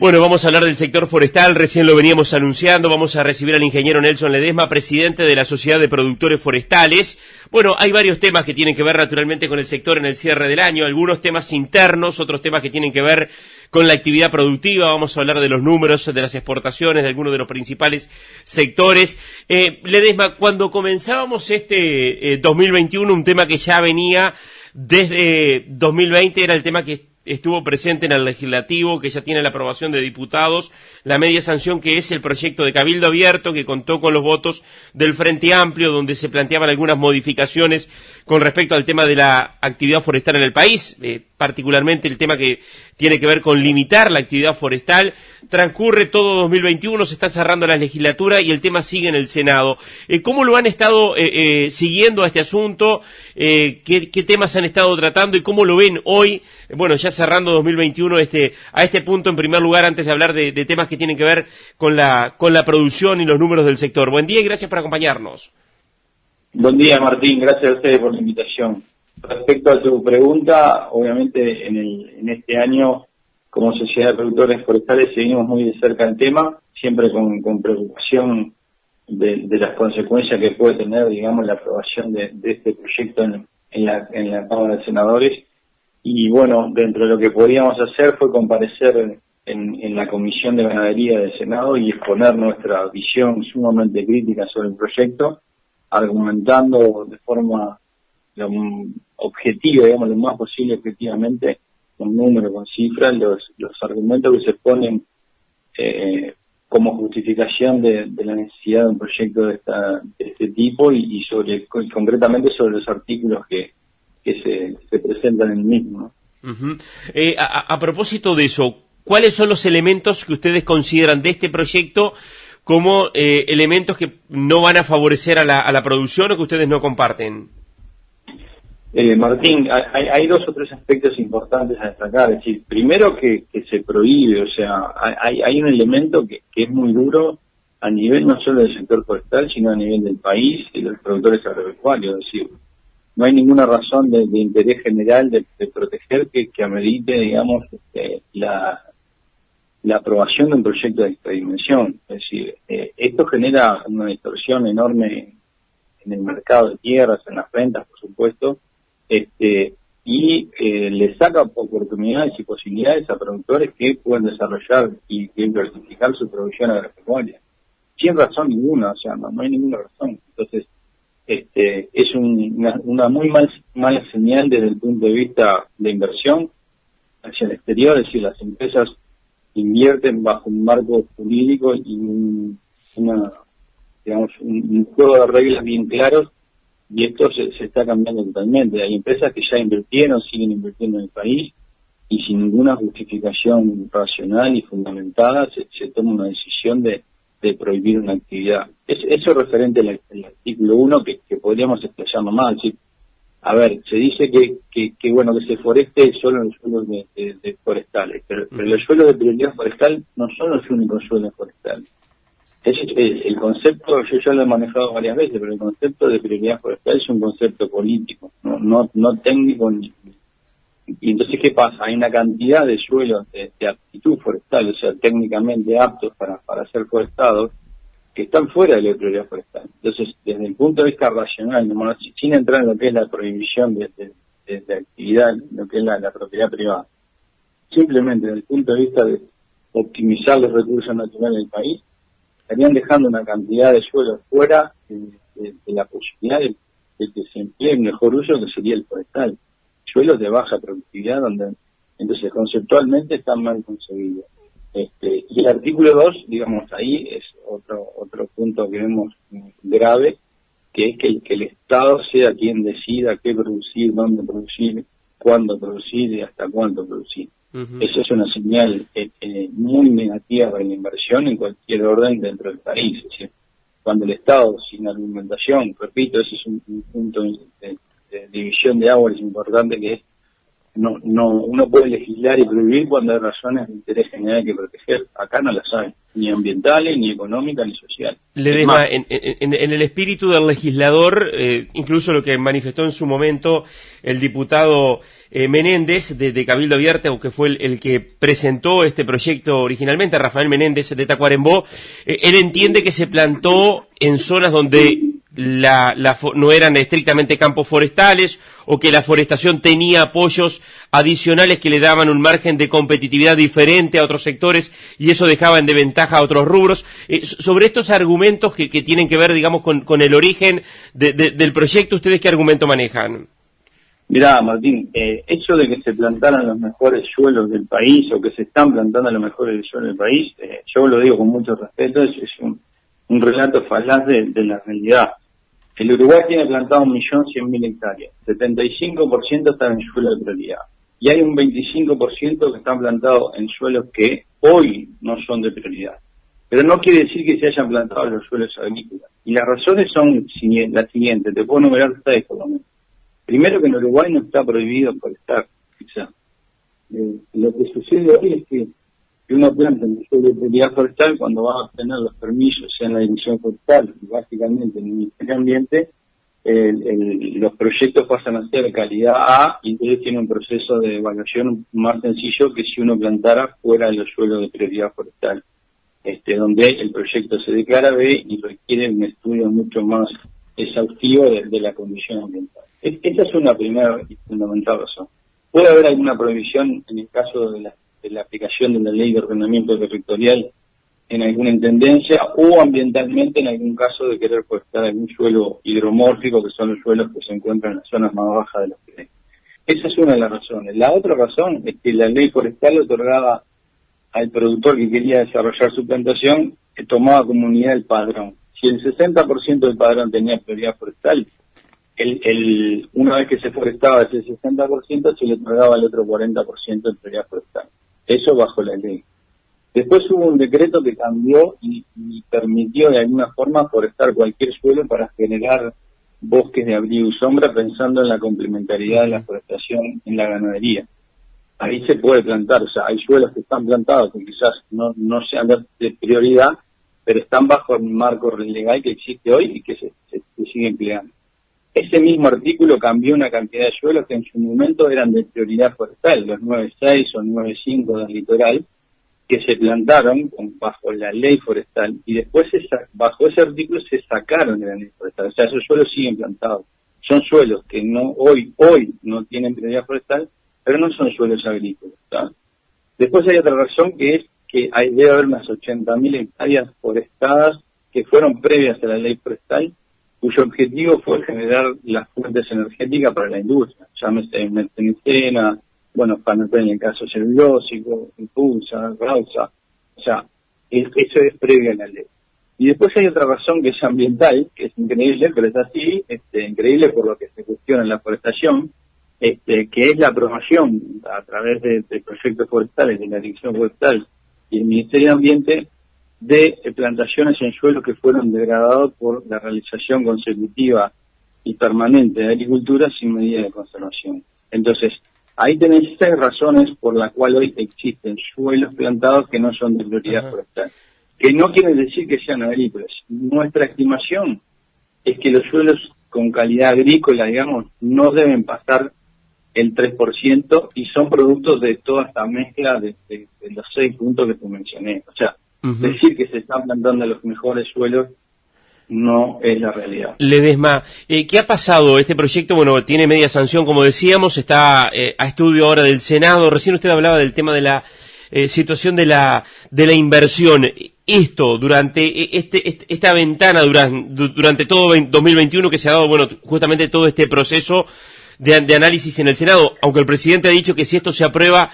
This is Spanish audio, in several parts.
Bueno, vamos a hablar del sector forestal, recién lo veníamos anunciando, vamos a recibir al ingeniero Nelson Ledesma, presidente de la Sociedad de Productores Forestales. Bueno, hay varios temas que tienen que ver naturalmente con el sector en el cierre del año, algunos temas internos, otros temas que tienen que ver con la actividad productiva, vamos a hablar de los números, de las exportaciones, de algunos de los principales sectores. Ledesma, cuando comenzábamos este 2021, un tema que ya venía desde 2020 era el tema que estuvo presente en el legislativo, que ya tiene la aprobación de diputados, la media sanción que es el proyecto de Cabildo Abierto, que contó con los votos del Frente Amplio, donde se planteaban algunas modificaciones con respecto al tema de la actividad forestal en el país, particularmente el tema que tiene que ver con limitar la actividad forestal. Transcurre todo 2021, se está cerrando la legislatura y el tema sigue en el Senado. ¿Cómo lo han estado siguiendo a este asunto? ¿Qué temas han estado tratando y cómo lo ven hoy? Bueno, ya cerrando 2021 a este punto, en primer lugar, antes de hablar de temas que tienen que ver con la producción y los números del sector. Buen día y gracias por acompañarnos. Buen día, Martín, gracias a ustedes por la invitación. Respecto a tu pregunta, obviamente en este año, como Sociedad de Productores Forestales, seguimos muy de cerca el tema, siempre con preocupación de las consecuencias que puede tener, digamos, la aprobación de este proyecto en la Cámara de Senadores. Y bueno, dentro de lo que podíamos hacer fue comparecer en la Comisión de Ganadería del Senado y exponer nuestra visión sumamente crítica sobre el proyecto, argumentando de forma objetiva, digamos, lo más posible objetivamente, con números, con cifras, los argumentos que se ponen como justificación de la necesidad de un proyecto de este tipo y concretamente sobre los artículos que se presentan en el mismo, ¿no? Uh-huh. A propósito de eso, ¿cuáles son los elementos que ustedes consideran de este proyecto como elementos que no van a favorecer a la producción o que ustedes no comparten? Martín, hay dos o tres aspectos importantes a destacar. Es decir, primero que se prohíbe, o sea, hay un elemento que es muy duro a nivel no solo del sector forestal, sino a nivel del país y de los productores agropecuarios. Es decir, no hay ninguna razón de interés general de proteger que amerite, digamos, la aprobación de un proyecto de esta dimensión. Es decir, esto genera una distorsión enorme en el mercado de tierras, en las rentas, por supuesto, y le saca oportunidades y posibilidades a productores que pueden desarrollar y diversificar su producción agropecuaria. Sin razón ninguna, o sea, no hay ninguna razón. Entonces, es una muy mala señal desde el punto de vista de inversión hacia el exterior. Es decir, las empresas invierten bajo un marco jurídico y un juego de reglas bien claros, y esto se está cambiando totalmente. Hay empresas que ya invirtieron, siguen invirtiendo en el país, y sin ninguna justificación racional y fundamentada se toma una decisión de prohibir una actividad. Eso es referente al artículo 1 que podríamos explayarlo más. ¿Sí? A ver, se dice que bueno, que se foreste solo en los suelos de forestales, pero los suelos de prioridad forestal no son los únicos suelos forestales. El concepto, yo ya lo he manejado varias veces, pero el concepto de prioridad forestal es un concepto político, no técnico. Y entonces, ¿qué pasa? Hay una cantidad de suelos de aptitud forestal, o sea, técnicamente aptos para ser forestados, que están fuera de la prioridad forestal. Entonces, desde el punto de vista racional, sin entrar en lo que es la prohibición de actividad, lo que es la propiedad privada, simplemente desde el punto de vista de optimizar los recursos naturales del país, estarían dejando una cantidad de suelos fuera de la posibilidad de que se emplee el mejor uso, que sería el forestal. Suelos de baja productividad, donde entonces conceptualmente están mal concebidos. Y el artículo 2, digamos, ahí es otro punto que vemos grave, que es que el Estado sea quien decida qué producir, dónde producir, cuándo producir y hasta cuánto producir. Uh-huh. Eso es una señal muy negativa para la inversión en cualquier orden dentro del país. Es decir, cuando el Estado, sin argumentación, repito, ese es un punto de división de aguas importante, que es uno puede legislar y prohibir cuando hay razones de interés general que proteger. Acá no las hay, ni ambientales, ni económicas, ni sociales. Ledesma, en el espíritu del legislador, incluso lo que manifestó en su momento el diputado Menéndez de Cabildo Abierto, que fue el que presentó este proyecto originalmente, Rafael Menéndez de Tacuarembó, él entiende que se plantó en zonas donde no eran estrictamente campos forestales, o que la forestación tenía apoyos adicionales que le daban un margen de competitividad diferente a otros sectores, y eso dejaba en desventaja a otros rubros. Sobre estos argumentos que tienen que ver, digamos, con el origen del proyecto, ¿ustedes qué argumento manejan? Mirá, Martín, eso de que se plantaran los mejores suelos del país, o que se están plantando los mejores suelos del país, yo lo digo con mucho respeto, es un relato falaz de la realidad. El Uruguay tiene plantado 1.100.000 hectáreas, 75% están en suelos de prioridad, y hay un 25% que están plantados en suelos que hoy no son de prioridad. Pero no quiere decir que se hayan plantado los suelos agrícolas. Y las razones son las siguientes, te puedo enumerar 6 por lo menos. Primero, que en Uruguay no está prohibido forestar, quizá. Lo que sucede hoy es que uno planta en el suelo de prioridad forestal cuando va a obtener los permisos, sea en la Dirección Forestal, y básicamente en el Ministerio de Ambiente, los proyectos pasan a ser calidad A, y entonces tiene un proceso de evaluación más sencillo que si uno plantara fuera de los suelos de prioridad forestal, donde el proyecto se declara B y requiere un estudio mucho más exhaustivo de la condición ambiental. Esa es una primera y fundamental razón. Puede haber alguna prohibición en el caso de la aplicación de la ley de ordenamiento territorial en alguna intendencia, o ambientalmente en algún caso de querer forestar algún suelo hidromórfico, que son los suelos que se encuentran en las zonas más bajas de los Pirineos. Esa es una de las razones. La otra razón es que la ley forestal otorgaba al productor que quería desarrollar su plantación, que tomaba como unidad el padrón. Si el 60% del padrón tenía prioridad forestal, una vez que se forestaba ese 60%, se le otorgaba el otro 40% de prioridad forestal. Eso bajo la ley. Después hubo un decreto que cambió y permitió de alguna forma forestar cualquier suelo para generar bosques de abrigo y sombra, pensando en la complementariedad de la forestación en la ganadería. Ahí se puede plantar, o sea, hay suelos que están plantados que quizás no sean de prioridad, pero están bajo el marco legal que existe hoy y que se sigue empleando. Ese mismo artículo cambió una cantidad de suelos que en su momento eran de prioridad forestal, los 9.6 o 9.5 del litoral, que se plantaron bajo la ley forestal, y después bajo ese artículo se sacaron de la ley forestal. O sea, esos suelos siguen plantados. Son suelos que hoy no tienen prioridad forestal, pero no son suelos agrícolas, ¿tá? Después hay otra razón, que es que debe haber unas 80.000 hectáreas forestadas que fueron previas a la ley forestal, cuyo objetivo fue generar las fuentes energéticas para la industria, llámese methanicena, Panopel en el caso celulósico, Impulsa, Rausa, o sea, eso es previo a la ley. Y después hay otra razón que es ambiental, que es increíble, pero es así, increíble por lo que se cuestiona en la forestación, que es la aprobación a través de proyectos forestales, de la Dirección Forestal y el Ministerio de Ambiente, de plantaciones en suelos que fueron degradados por la realización consecutiva y permanente de agricultura sin medida de conservación. Entonces, ahí tenéis 6 razones por las cuales hoy existen suelos plantados que no son de prioridad forestal, que no quiere decir que sean agrícolas. Nuestra estimación es que los suelos con calidad agrícola, digamos, no deben pasar el 3%, y son productos de toda esta mezcla de los 6 puntos que te mencioné. O sea, decir que se están plantando los mejores suelos no es la realidad. Ledesma, ¿qué ha pasado? Este proyecto, tiene media sanción, como decíamos, está a estudio ahora del Senado. Recién usted hablaba del tema de la situación de la inversión. Esto, durante esta ventana, durante todo 2021 que se ha dado, justamente todo este proceso de análisis en el Senado, aunque el presidente ha dicho que si esto se aprueba,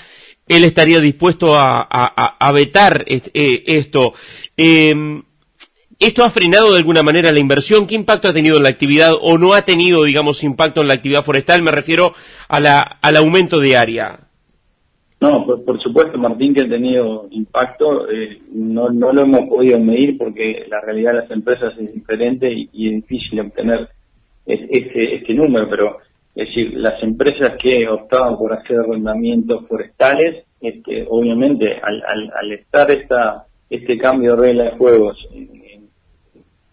él estaría dispuesto a vetar esto. ¿Esto ha frenado de alguna manera la inversión? ¿Qué impacto ha tenido en la actividad, o no ha tenido, impacto en la actividad forestal? Me refiero al aumento de área. No, por supuesto, Martín, que ha tenido impacto. No lo hemos podido medir porque la realidad de las empresas es diferente y es difícil obtener este número, pero Es decir, las empresas que optaban por hacer arrendamientos forestales, obviamente al estar este cambio de reglas de juegos en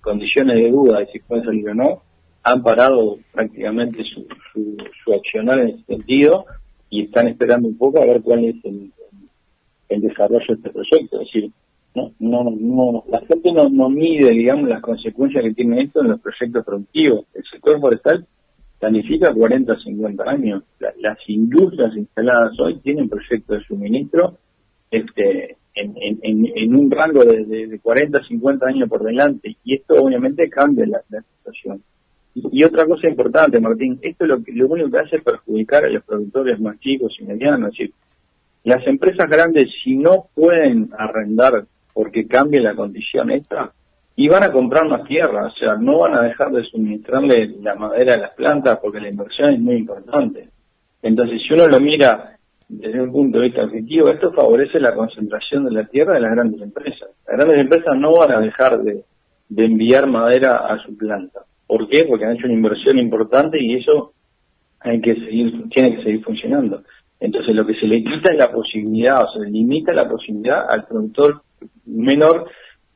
condiciones de duda de si pueden salir o no, han parado prácticamente su accionar en ese sentido y están esperando un poco a ver cuál es el desarrollo de este proyecto. Es decir, la gente no mide, digamos, las consecuencias que tiene esto en los proyectos productivos. El sector forestal planifica 40 a 50 años. Las industrias instaladas hoy tienen proyectos de suministro en un rango de 40 a 50 años por delante, y esto obviamente cambia la situación. Y otra cosa importante, Martín, esto lo único que hace es perjudicar a los productores más chicos y medianos. Es decir, las empresas grandes, si no pueden arrendar porque cambie la condición esta, y van a comprar más tierra, o sea, no van a dejar de suministrarle la madera a las plantas porque la inversión es muy importante. Entonces, si uno lo mira desde un punto de vista objetivo, esto favorece la concentración de la tierra de las grandes empresas. Las grandes empresas no van a dejar de enviar madera a su planta. ¿Por qué? Porque han hecho una inversión importante y eso tiene que seguir funcionando. Entonces, lo que se le quita es la posibilidad, o se le limita la posibilidad al productor menor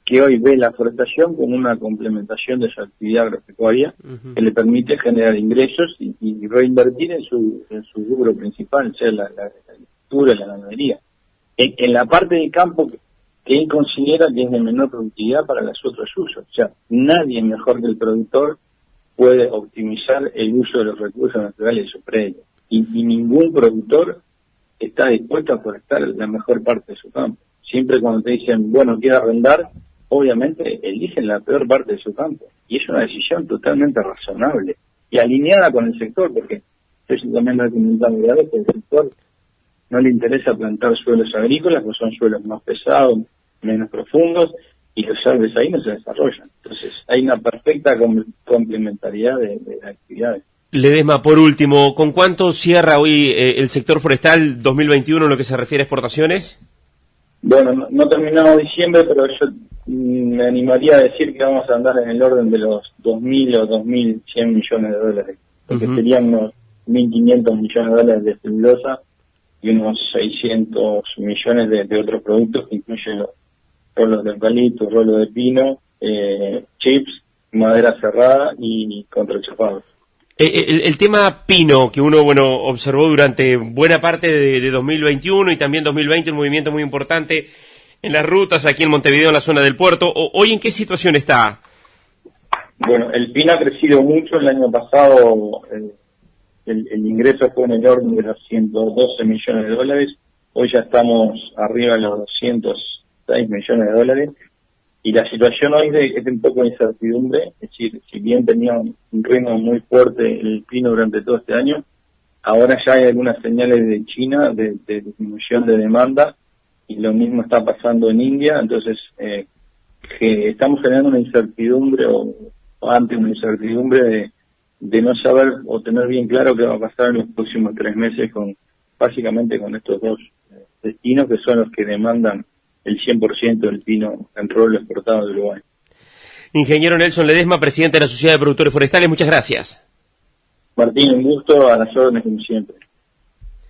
que hoy ve la forestación como una complementación de su actividad agropecuaria, que le permite generar ingresos y reinvertir en su rubro principal, sea la agricultura, la ganadería. En la parte del campo que él considera que es de menor productividad para los otros usos. O sea, nadie mejor que el productor puede optimizar el uso de los recursos naturales de su predio. Y ningún productor está dispuesto a forestar la mejor parte de su campo. Siempre cuando te dicen, bueno, quiero arrendar, obviamente eligen la peor parte de su campo. Y es una decisión totalmente razonable y alineada con el sector, porque yo también lo he comentado que el sector no le interesa plantar suelos agrícolas, porque son suelos más pesados, menos profundos, y los árboles ahí no se desarrollan. Entonces hay una perfecta complementariedad de actividades. Ledesma, por último, ¿con cuánto cierra hoy el sector forestal 2021 en lo que se refiere a exportaciones? Bueno, no terminamos diciembre, pero yo me animaría a decir que vamos a andar en el orden de los 2.000 o 2.100 millones de dólares, porque serían unos 1.500 millones de dólares de celulosa y unos 600 millones de otros productos que incluyen los rolos de eucalipto, rolos de pino, chips, madera cerrada y contrachapados. El tema pino, que uno observó durante buena parte de 2021 y también 2020, un movimiento muy importante en las rutas aquí en Montevideo, en la zona del puerto. ¿Hoy en qué situación está? Bueno, el pino ha crecido mucho. El año pasado el ingreso fue en el orden de los 112 millones de dólares. Hoy ya estamos arriba de los 206 millones de dólares. Y la situación hoy es de un poco de incertidumbre, es decir, si bien tenía un ritmo muy fuerte el pino durante todo este año, ahora ya hay algunas señales de China de disminución de demanda, y lo mismo está pasando en India. Entonces que estamos generando una incertidumbre o ante una incertidumbre de no saber o tener bien claro qué va a pasar en los próximos 3 meses básicamente con estos dos destinos que son los que demandan el 100% del pino en rolo exportado de Uruguay. Ingeniero Nelson Ledesma, presidente de la Sociedad de Productores Forestales, muchas gracias. Martín, un gusto, a las órdenes como siempre.